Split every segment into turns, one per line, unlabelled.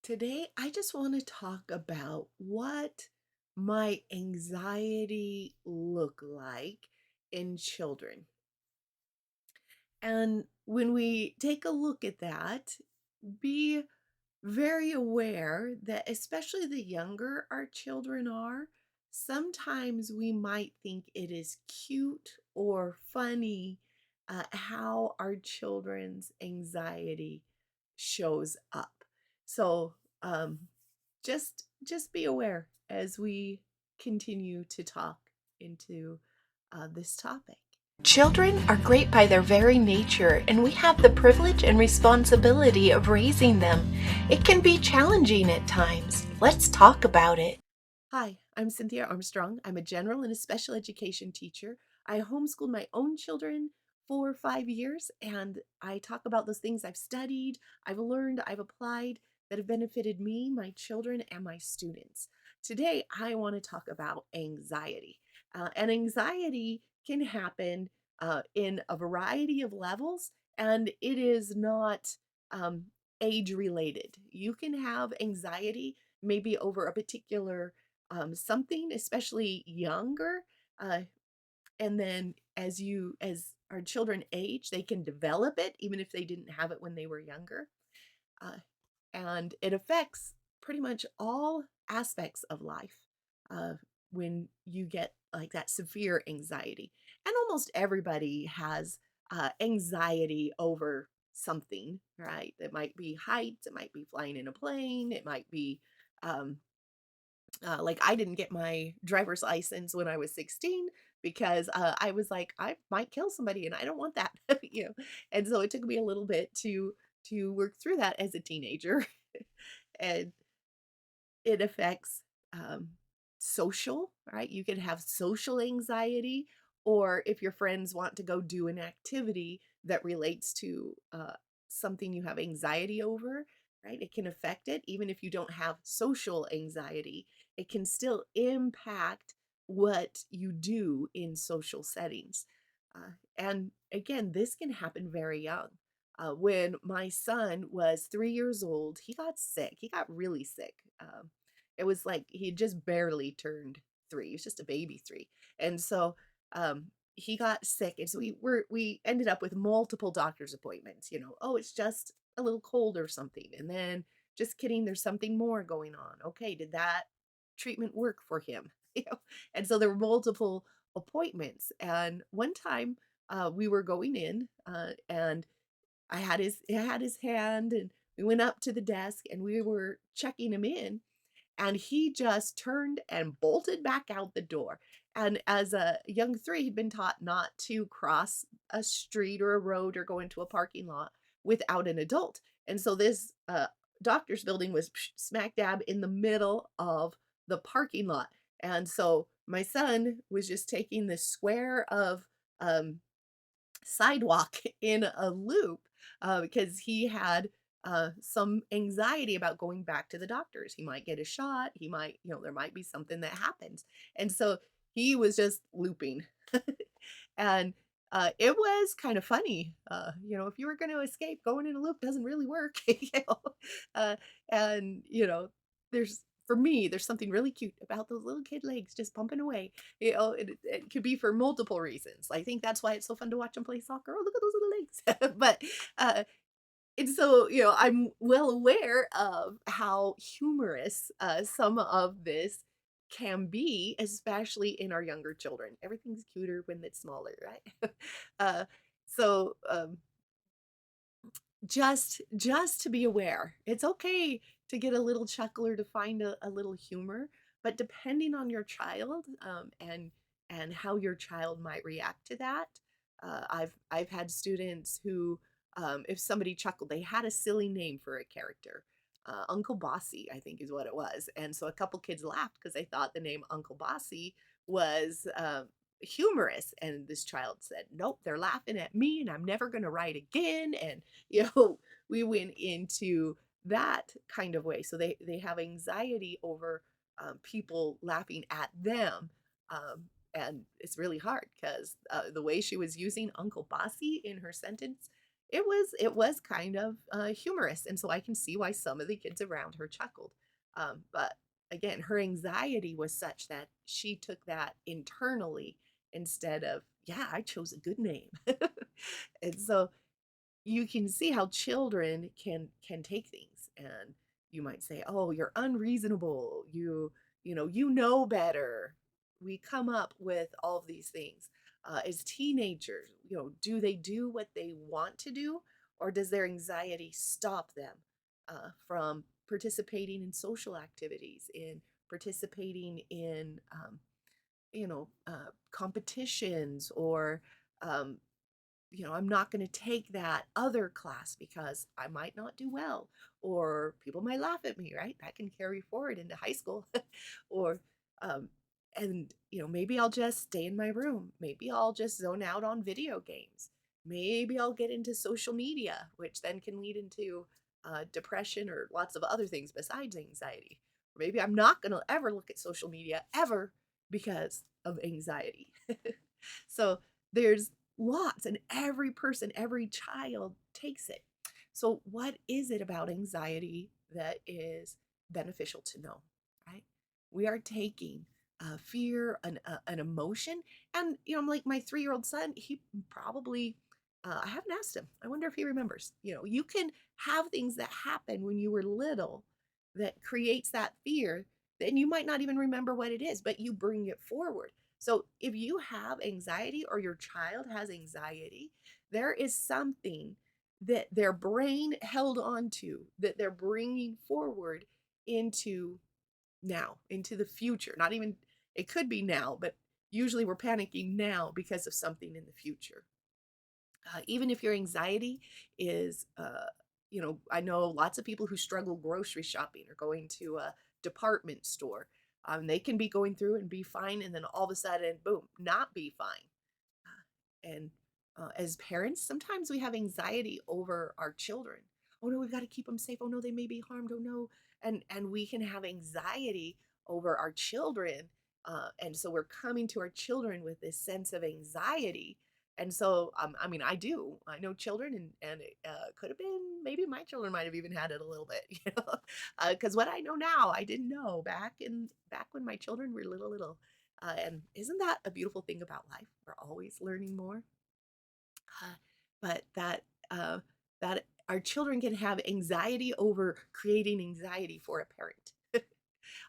Today, I just want to talk about what my anxiety look like in children. And when we take a look at that, be very aware that especially the younger our children are, sometimes we might think it is cute or funny how our children's anxiety shows up. So just be aware as we continue to talk into this topic. Children are great by their very nature, and we have the privilege and responsibility of raising them. It can be challenging at times. Let's talk about it. Hi, I'm Cynthia Armstrong. I'm a general and a special education teacher. I homeschooled my own children for 5 years, and I talk about those things I've studied, I've learned, I've applied that have benefited me, my children, and my students. Today, I want to talk about anxiety. And anxiety can happen in a variety of levels, and it is not um, age related. You can have anxiety maybe over a particular something, especially younger. Uh, and then as our children age, they can develop it even if they didn't have it when they were younger. Uh, and it affects pretty much all aspects of life uh, when you get like that severe anxiety. And almost everybody has anxiety over something, right? It might be heights, it might be flying in a plane, it might be um, like I didn't get my driver's license when I was 16 because I was like, I might kill somebody and I don't want that, And so it took me a little bit to work through that as a teenager. And it affects um, social, right? You can have social anxiety, or if your friends want to go do an activity that relates to something you have anxiety over, right? It can affect it. Even if you don't have social anxiety, it can still impact what you do in social settings. And again, this can happen very young. When my son was 3 years old, he got sick. He got really sick. It was like he had just barely turned three. He was just a baby three, and so he got sick, and so we ended up with multiple doctor's appointments. Oh, it's just a little cold or something, and then just kidding, there's something more going on. Okay, did that treatment work for him? And so there were multiple appointments, and one time we were going in, and I had his hand, and we went up to the desk, and we were checking him in, and he just turned and bolted back out the door. And as a young three, he'd been taught not to cross a street or a road or go into a parking lot without an adult. And so this doctor's building was smack dab in the middle of the parking lot. And so my son was just taking this square of um, sidewalk in a loop because he had some anxiety about going back to the doctors. He might get a shot. He might, there might be something that happens. And so he was just looping. And it was kind of funny. If you were going to escape, going in a loop doesn't really work. Uh, and, there's, for me, there's something really cute about those little kid legs just pumping away. It could be for multiple reasons. I think that's why it's so fun to watch them play soccer. Oh, look at those little legs. But and so, I'm well aware of how humorous some of this can be, especially in our younger children. Everything's cuter when it's smaller, right? uh, so just to be aware, it's okay to get a little chuckle or to find a little humor, but depending on your child and how your child might react to that. I've had students who if somebody chuckled, they had a silly name for a character. Uncle Bossy, I think is what it was. And so a couple kids laughed because they thought the name Uncle Bossy was humorous. And this child said, nope, they're laughing at me and I'm never going to write again. And you know, we went into that kind of way. So they have anxiety over people laughing at them. And it's really hard because the way she was using Uncle Bossy in her sentence, it was kind of humorous, and so I can see why some of the kids around her chuckled. But again, her anxiety was such that she took that internally instead of, yeah, I chose a good name. And so you can see how children can take things, and you might say, oh, you're unreasonable, you know better. We come up with all of these things as teenagers. Do they do what they want to do, or does their anxiety stop them from participating in social activities, in participating in competitions, or um, I'm not going to take that other class because I might not do well, or people might laugh at me, right? That can carry forward into high school. Or, um, and, maybe I'll just stay in my room. Maybe I'll just zone out on video games. Maybe I'll get into social media, which then can lead into depression or lots of other things besides anxiety. Or maybe I'm not going to ever look at social media ever because of anxiety. So there's lots, and every person, every child takes it. So what is it about anxiety that is beneficial to know, right? We are taking fear, an emotion, and I'm like my 3-year-old son. He probably, I haven't asked him. I wonder if he remembers. You can have things that happen when you were little that creates that fear, and you might not even remember what it is, but you bring it forward. So if you have anxiety, or your child has anxiety, there is something that their brain held on to, that they're bringing forward into now, into the future. Not even, it could be now, but usually we're panicking now because of something in the future. Even if your anxiety is, I know lots of people who struggle grocery shopping or going to a department store. They can be going through and be fine, and then all of a sudden, boom, not be fine. And as parents, sometimes we have anxiety over our children. Oh no, we've got to keep them safe. Oh no, they may be harmed. Oh no, and we can have anxiety over our children, and so we're coming to our children with this sense of anxiety. And so, I mean, I know children, and it could have been, maybe my children might have even had it a little bit, because what I know now, I didn't know back when my children were little. And isn't that a beautiful thing about life? We're always learning more. Uh, but that our children can have anxiety over creating anxiety for a parent,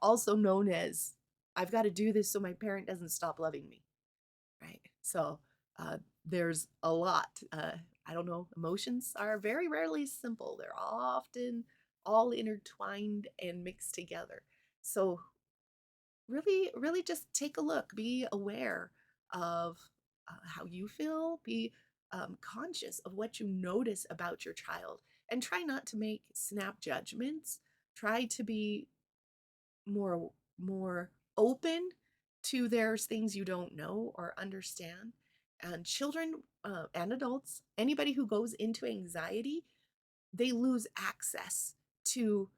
also known as, I've got to do this so my parent doesn't stop loving me, right? So there's a lot. I don't know. Emotions are very rarely simple. They're often all intertwined and mixed together. So really, really just take a look, be aware of how you feel, be conscious of what you notice about your child, and try not to make snap judgments. Try to be more open to, there's things you don't know or understand. And children and adults, anybody who goes into anxiety, they lose access to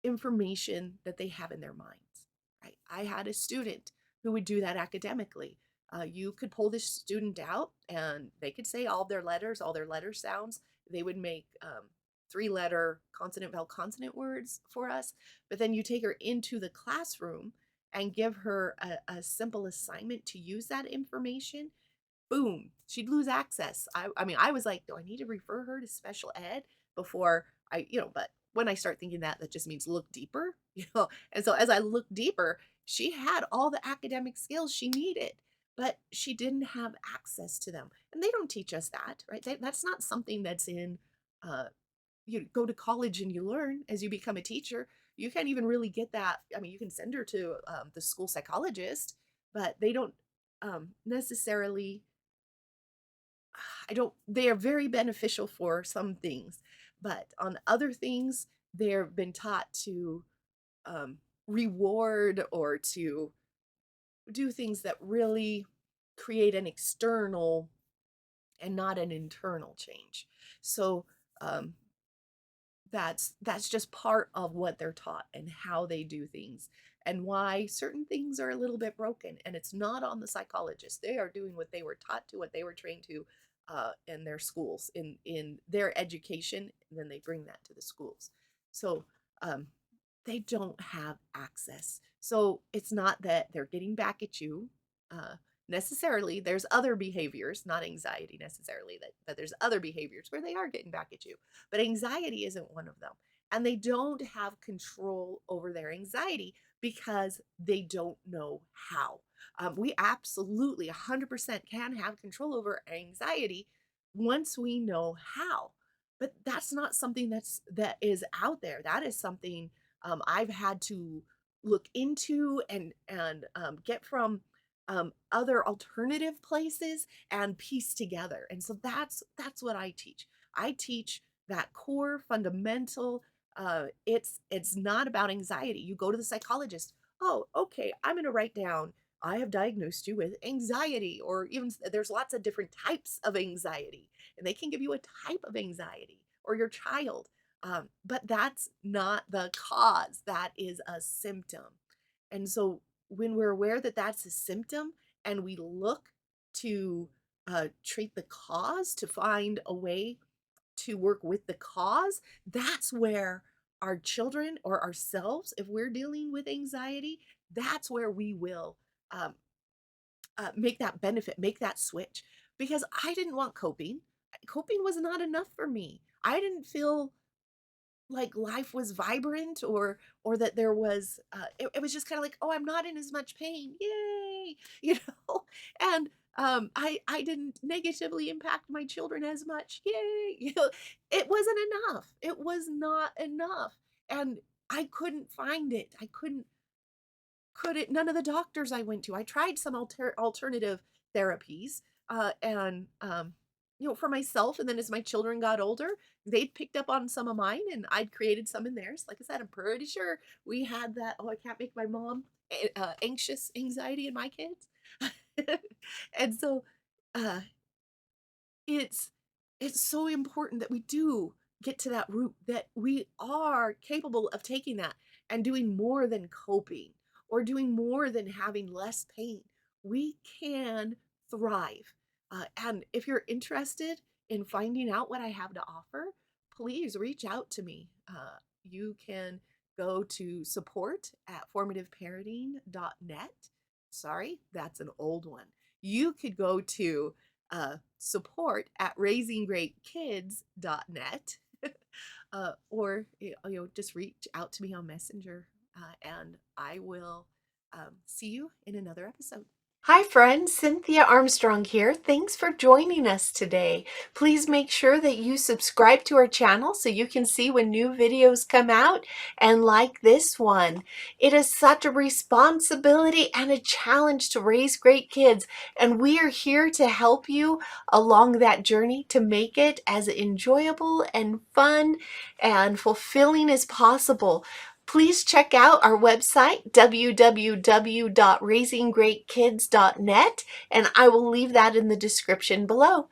information that they have in their minds, right? I had a student who would do that academically. You could pull this student out, and they could say all their letters, all their letter sounds. They would make 3-letter consonant, vowel, consonant words for us. But then you take her into the classroom and give her a simple assignment to use that information. Boom, she'd lose access. I mean, I was like, do I need to refer her to special ed before but when I start thinking that, that just means look deeper, And so as I looked deeper, she had all the academic skills she needed, but she didn't have access to them. And they don't teach us that, right? That's not something that's in, uh, you go to college and you learn as you become a teacher. You can't even really get that. I mean, you can send her to the school psychologist, but they don't necessarily, I don't, they are very beneficial for some things, but on other things, they've been taught to um, reward or to do things that really create an external and not an internal change. So um, that's just part of what they're taught and how they do things, and why certain things are a little bit broken. And it's not on the psychologist. They are doing what they were taught to, what they were trained to, in their schools, in their education, and then they bring that to the schools. So um, they don't have access. So it's not that they're getting back at you necessarily. There's other behaviors, not anxiety necessarily, that there's other behaviors where they are getting back at you. But anxiety isn't one of them. And they don't have control over their anxiety because they don't know how. We absolutely 100% can have control over anxiety once we know how. But that's not something that is out there. That is something I've had to look into and get from other alternative places and piece together. And so that's what I teach. I teach that core fundamental. It's not about anxiety. You go to the psychologist. Oh, okay. I'm going to write down. I have diagnosed you with anxiety, or even there's lots of different types of anxiety, and they can give you a type of anxiety or your child. But that's not the cause. That is a symptom. And so when we're aware that that's a symptom and we look to treat the cause, to find a way to work with the cause, that's where our children or ourselves, if we're dealing with anxiety, that's where we will um, make that benefit, make that switch. Because I didn't want coping. Coping was not enough for me. I didn't feel like life was vibrant or that there was it was just kind of like, oh, I'm not in as much pain, yay. you know and I didn't negatively impact my children as much, yay. It wasn't enough, it was not enough, and I couldn't find it. I couldn't none of the doctors I went to. I tried some alternative therapies, and for myself. And then as my children got older, they'd picked up on some of mine, and I'd created some in theirs. Like I said, I'm pretty sure we had that. Oh, I can't make my mom anxious anxiety in my kids, and so uh, it's it's so important that we do get to that root, that we are capable of taking that and doing more than coping or doing more than having less pain. We can thrive. And if you're interested in finding out what I have to offer, please reach out to me. You can go to support at formativeparenting.net. Sorry, that's an old one. You could go to support at raisinggreatkids.net. Or just reach out to me on Messenger, and I will see you in another episode. Hi friends, Cynthia Armstrong here. Thanks for joining us today. Please make sure that you subscribe to our channel so you can see when new videos come out, and like this one. It is such a responsibility and a challenge to raise great kids, and we are here to help you along that journey to make it as enjoyable and fun and fulfilling as possible. Please check out our website, www.raisinggreatkids.net, and I will leave that in the description below.